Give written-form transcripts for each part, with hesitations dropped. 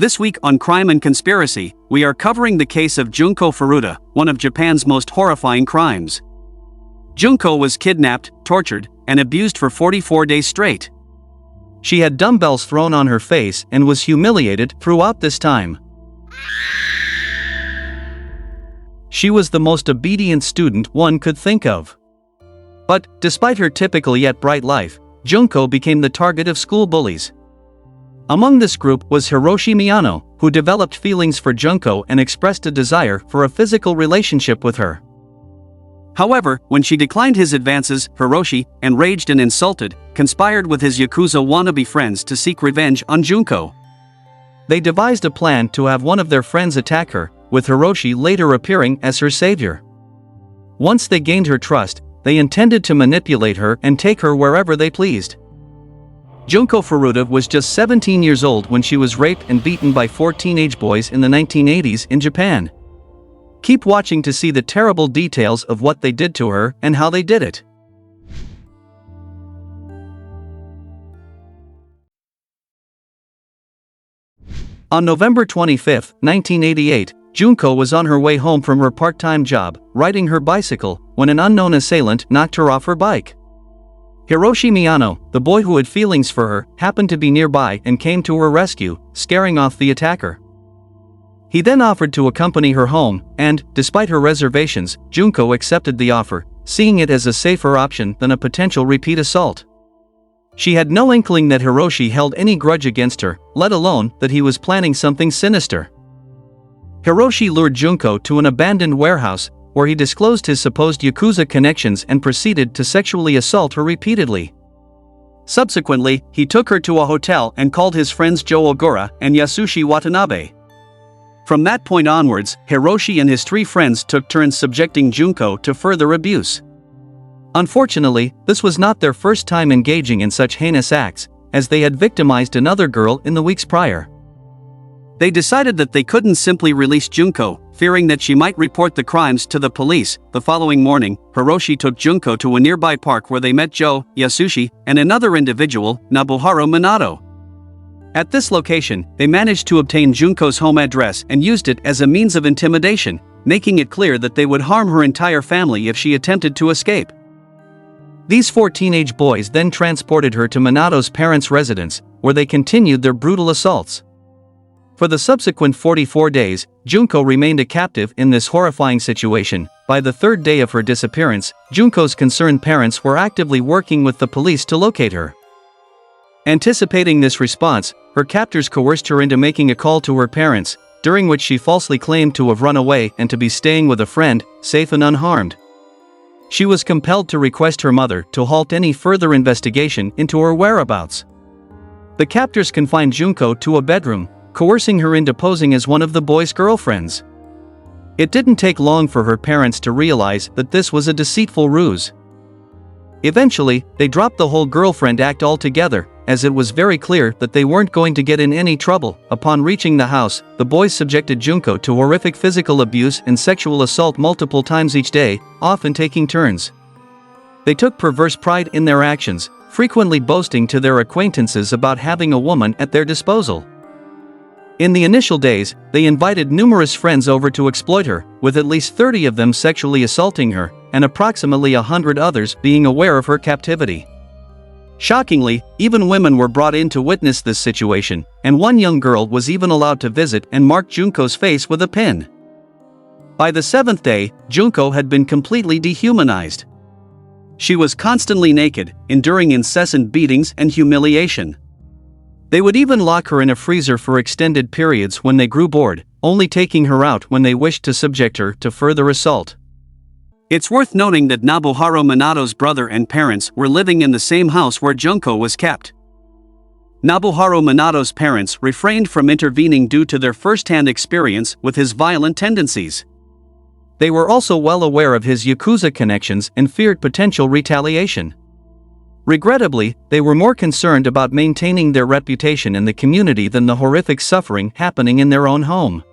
This week on Crime and Conspiracy, we are covering the case of Junko Furuta, one of Japan's most horrifying crimes. Junko was kidnapped, tortured, and abused for 44 days straight. She had dumbbells thrown on her face and was humiliated throughout this time. She was the most obedient student one could think of. But, despite her typical yet bright life, Junko became the target of school bullies. Among this group was Hiroshi Miyano, who developed feelings for Junko and expressed a desire for a physical relationship with her. However, when she declined his advances, Hiroshi, enraged and insulted, conspired with his Yakuza wannabe friends to seek revenge on Junko. They devised a plan to have one of their friends attack her, with Hiroshi later appearing as her savior. Once they gained her trust, they intended to manipulate her and take her wherever they pleased. Junko Furuta was just 17 years old when she was raped and beaten by 4 teenage boys in the 1980s in Japan. Keep watching to see the terrible details of what they did to her and how they did it. On November 25, 1988, Junko was on her way home from her part-time job, riding her bicycle, when an unknown assailant knocked her off her bike. Hiroshi Miyano, the boy who had feelings for her, happened to be nearby and came to her rescue, scaring off the attacker. He then offered to accompany her home, and, despite her reservations, Junko accepted the offer, seeing it as a safer option than a potential repeat assault. She had no inkling that Hiroshi held any grudge against her, let alone that he was planning something sinister. Hiroshi lured Junko to an abandoned warehouse, where he disclosed his supposed Yakuza connections and proceeded to sexually assault her repeatedly. Subsequently, he took her to a hotel and called his friends Joe Ogura and Yasushi Watanabe. From that point onwards, Hiroshi and his 3 friends took turns subjecting Junko to further abuse. Unfortunately, this was not their first time engaging in such heinous acts, as they had victimized another girl in the weeks prior. They decided that they couldn't simply release Junko, fearing that she might report the crimes to the police. The following morning, Hiroshi took Junko to a nearby park where they met Joe, Yasushi, and another individual, Nobuharu Minato. At this location, they managed to obtain Junko's home address and used it as a means of intimidation, making it clear that they would harm her entire family if she attempted to escape. These 4 teenage boys then transported her to Minato's parents' residence, where they continued their brutal assaults. For the subsequent 44 days, Junko remained a captive in this horrifying situation. By the 3rd day of her disappearance, Junko's concerned parents were actively working with the police to locate her. Anticipating this response, her captors coerced her into making a call to her parents, during which she falsely claimed to have run away and to be staying with a friend, safe and unharmed. She was compelled to request her mother to halt any further investigation into her whereabouts. The captors confined Junko to a bedroom, coercing her into posing as one of the boys' girlfriends. It didn't take long for her parents to realize that this was a deceitful ruse. Eventually, they dropped the whole girlfriend act altogether, as it was very clear that they weren't going to get in any trouble. Upon reaching the house, the boys subjected Junko to horrific physical abuse and sexual assault multiple times each day, often taking turns. They took perverse pride in their actions, frequently boasting to their acquaintances about having a woman at their disposal. In the initial days, they invited numerous friends over to exploit her, with at least 30 of them sexually assaulting her, and approximately 100 others being aware of her captivity. Shockingly, even women were brought in to witness this situation, and one young girl was even allowed to visit and mark Junko's face with a pin. By the 7th day, Junko had been completely dehumanized. She was constantly naked, enduring incessant beatings and humiliation. They would even lock her in a freezer for extended periods when they grew bored, only taking her out when they wished to subject her to further assault. It's worth noting that Nobuharu Minato's brother and parents were living in the same house where Junko was kept. Nobuharu Minato's parents refrained from intervening due to their first-hand experience with his violent tendencies. They were also well aware of his Yakuza connections and feared potential retaliation. Regrettably, they were more concerned about maintaining their reputation in the community than the horrific suffering happening in their own home.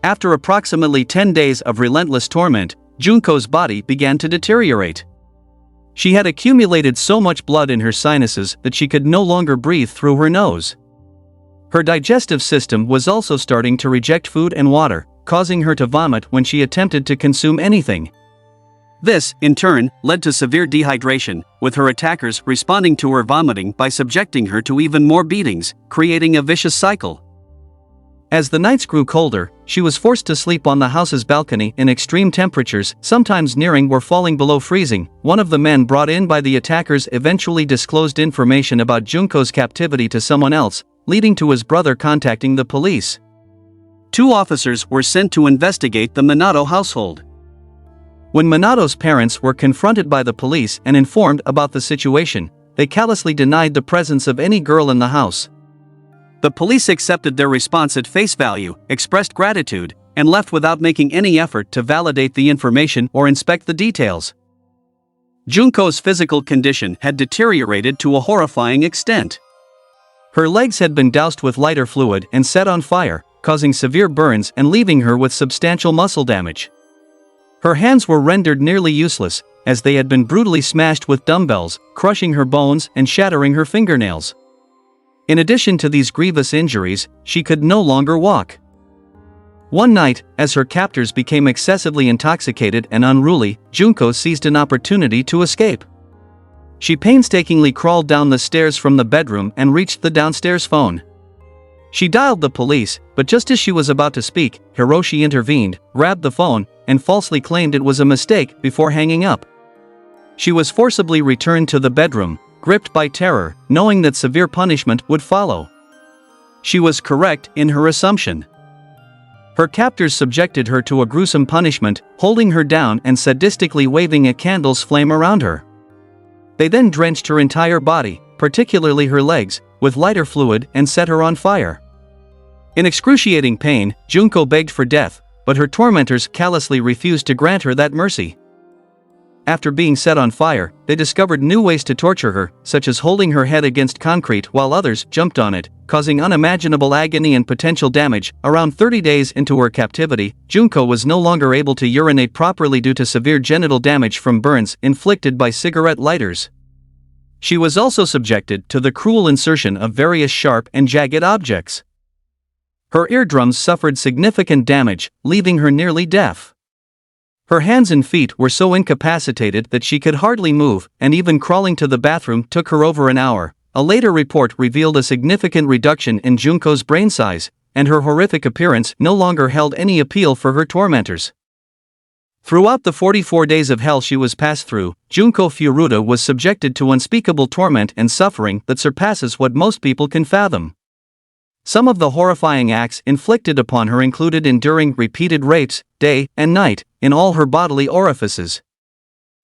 After approximately 10 days of relentless torment, Junko's body began to deteriorate. She had accumulated so much blood in her sinuses that she could no longer breathe through her nose. Her digestive system was also starting to reject food and water, causing her to vomit when she attempted to consume anything. This, in turn, led to severe dehydration, with her attackers responding to her vomiting by subjecting her to even more beatings, creating a vicious cycle. As the nights grew colder, she was forced to sleep on the house's balcony in extreme temperatures, sometimes nearing or falling below freezing. One of the men brought in by the attackers eventually disclosed information about Junko's captivity to someone else, leading to his brother contacting the police. 2 officers were sent to investigate the Minato household. When Minato's parents were confronted by the police and informed about the situation, they callously denied the presence of any girl in the house. The police accepted their response at face value, expressed gratitude, and left without making any effort to validate the information or inspect the details. Junko's physical condition had deteriorated to a horrifying extent. Her legs had been doused with lighter fluid and set on fire, causing severe burns and leaving her with substantial muscle damage. Her hands were rendered nearly useless, as they had been brutally smashed with dumbbells, crushing her bones and shattering her fingernails. In addition to these grievous injuries, she could no longer walk. One night, as her captors became excessively intoxicated and unruly, Junko seized an opportunity to escape. She painstakingly crawled down the stairs from the bedroom and reached the downstairs phone. She dialed the police, but just as she was about to speak, Hiroshi intervened, grabbed the phone, and falsely claimed it was a mistake before hanging up. She was forcibly returned to the bedroom, gripped by terror, knowing that severe punishment would follow. She was correct in her assumption. Her captors subjected her to a gruesome punishment, holding her down and sadistically waving a candle's flame around her. They then drenched her entire body, particularly her legs, with lighter fluid and set her on fire. In excruciating pain, Junko begged for death, but her tormentors callously refused to grant her that mercy. After being set on fire, they discovered new ways to torture her, such as holding her head against concrete while others jumped on it, causing unimaginable agony and potential damage. Around 30 days into her captivity, Junko was no longer able to urinate properly due to severe genital damage from burns inflicted by cigarette lighters. She was also subjected to the cruel insertion of various sharp and jagged objects. Her eardrums suffered significant damage, leaving her nearly deaf. Her hands and feet were so incapacitated that she could hardly move, and even crawling to the bathroom took her over an hour. A later report revealed a significant reduction in Junko's brain size, and her horrific appearance no longer held any appeal for her tormentors. Throughout the 44 days of hell she was passed through, Junko Furuta was subjected to unspeakable torment and suffering that surpasses what most people can fathom. Some of the horrifying acts inflicted upon her included enduring repeated rapes, day and night, in all her bodily orifices.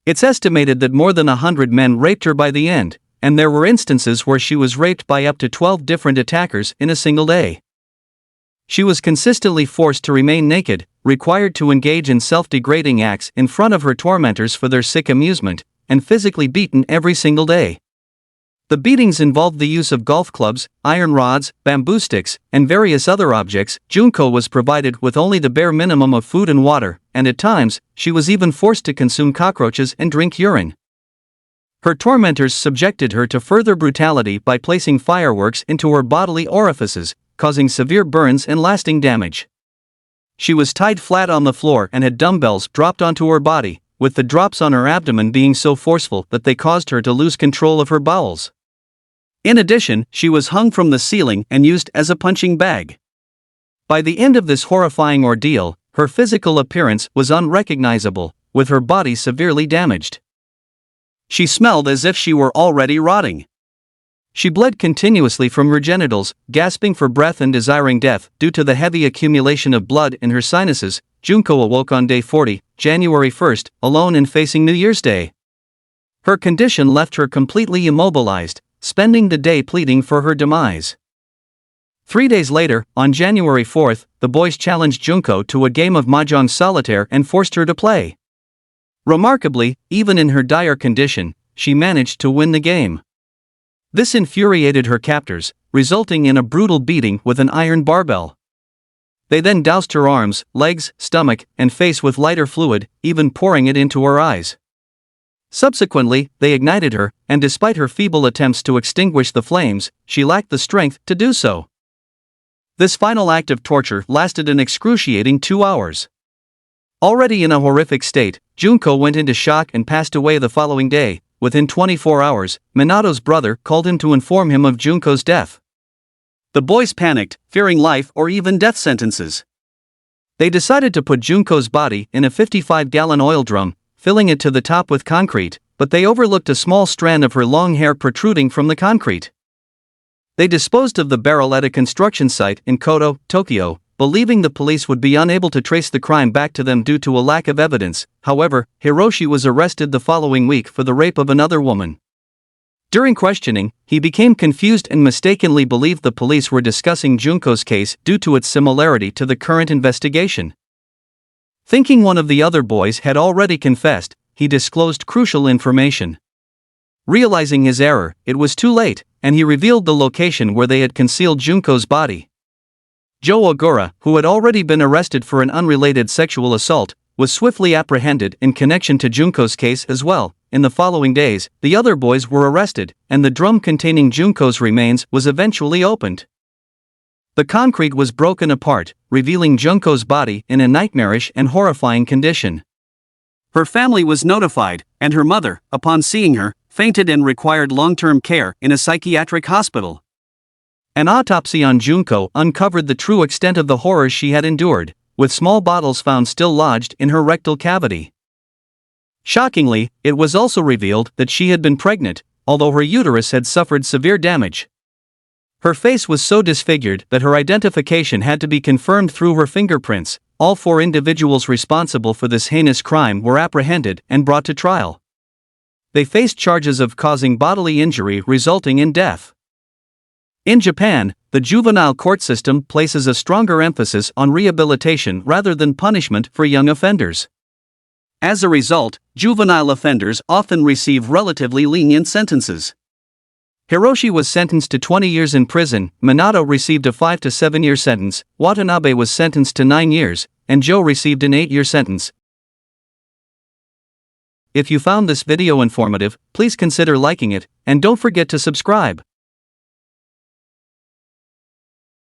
It's estimated that more than 100 men raped her by the end, and there were instances where she was raped by up to 12 different attackers in a single day. She was consistently forced to remain naked, required to engage in self-degrading acts in front of her tormentors for their sick amusement, and physically beaten every single day. The beatings involved the use of golf clubs, iron rods, bamboo sticks, and various other objects. Junko was provided with only the bare minimum of food and water, and at times, she was even forced to consume cockroaches and drink urine. Her tormentors subjected her to further brutality by placing fireworks into her bodily orifices, causing severe burns and lasting damage. She was tied flat on the floor and had dumbbells dropped onto her body, with the drops on her abdomen being so forceful that they caused her to lose control of her bowels. In addition, she was hung from the ceiling and used as a punching bag. By the end of this horrifying ordeal, her physical appearance was unrecognizable, with her body severely damaged. She smelled as if she were already rotting. She bled continuously from her genitals, gasping for breath and desiring death. Due to the heavy accumulation of blood in her sinuses, Junko awoke on day 40, January 1st, alone and facing New Year's Day. Her condition left her completely immobilized, spending the day pleading for her demise. 3 days later, on January 4th, the boys challenged Junko to a game of mahjong solitaire and forced her to play. Remarkably, even in her dire condition, she managed to win the game. This infuriated her captors, resulting in a brutal beating with an iron barbell. They then doused her arms, legs, stomach, and face with lighter fluid, even pouring it into her eyes. Subsequently, they ignited her, and despite her feeble attempts to extinguish the flames, she lacked the strength to do so. This final act of torture lasted an excruciating 2 hours. Already in a horrific state, Junko went into shock and passed away the following day. Within 24 hours, Minato's brother called him to inform him of Junko's death. The boys panicked, fearing life or even death sentences. They decided to put Junko's body in a 55-gallon oil drum, filling it to the top with concrete, but they overlooked a small strand of her long hair protruding from the concrete. They disposed of the barrel at a construction site in Koto, Tokyo, believing the police would be unable to trace the crime back to them due to a lack of evidence. However, Hiroshi was arrested the following week for the rape of another woman. During questioning, he became confused and mistakenly believed the police were discussing Junko's case due to its similarity to the current investigation. Thinking one of the other boys had already confessed, he disclosed crucial information. Realizing his error, it was too late, and he revealed the location where they had concealed Junko's body. Joe Ogura, who had already been arrested for an unrelated sexual assault, was swiftly apprehended in connection to Junko's case as well. In the following days, the other boys were arrested, and the drum containing Junko's remains was eventually opened. The concrete was broken apart, revealing Junko's body in a nightmarish and horrifying condition. Her family was notified, and her mother, upon seeing her, fainted and required long-term care in a psychiatric hospital. An autopsy on Junko uncovered the true extent of the horrors she had endured, with small bottles found still lodged in her rectal cavity. Shockingly, it was also revealed that she had been pregnant, although her uterus had suffered severe damage. Her face was so disfigured that her identification had to be confirmed through her fingerprints. All 4 individuals responsible for this heinous crime were apprehended and brought to trial. They faced charges of causing bodily injury resulting in death. In Japan, the juvenile court system places a stronger emphasis on rehabilitation rather than punishment for young offenders. As a result, juvenile offenders often receive relatively lenient sentences. Hiroshi was sentenced to 20 years in prison, Minato received a 5 to 7 year sentence, Watanabe was sentenced to 9 years, and Joe received an 8-year sentence. If you found this video informative, please consider liking it, and don't forget to subscribe.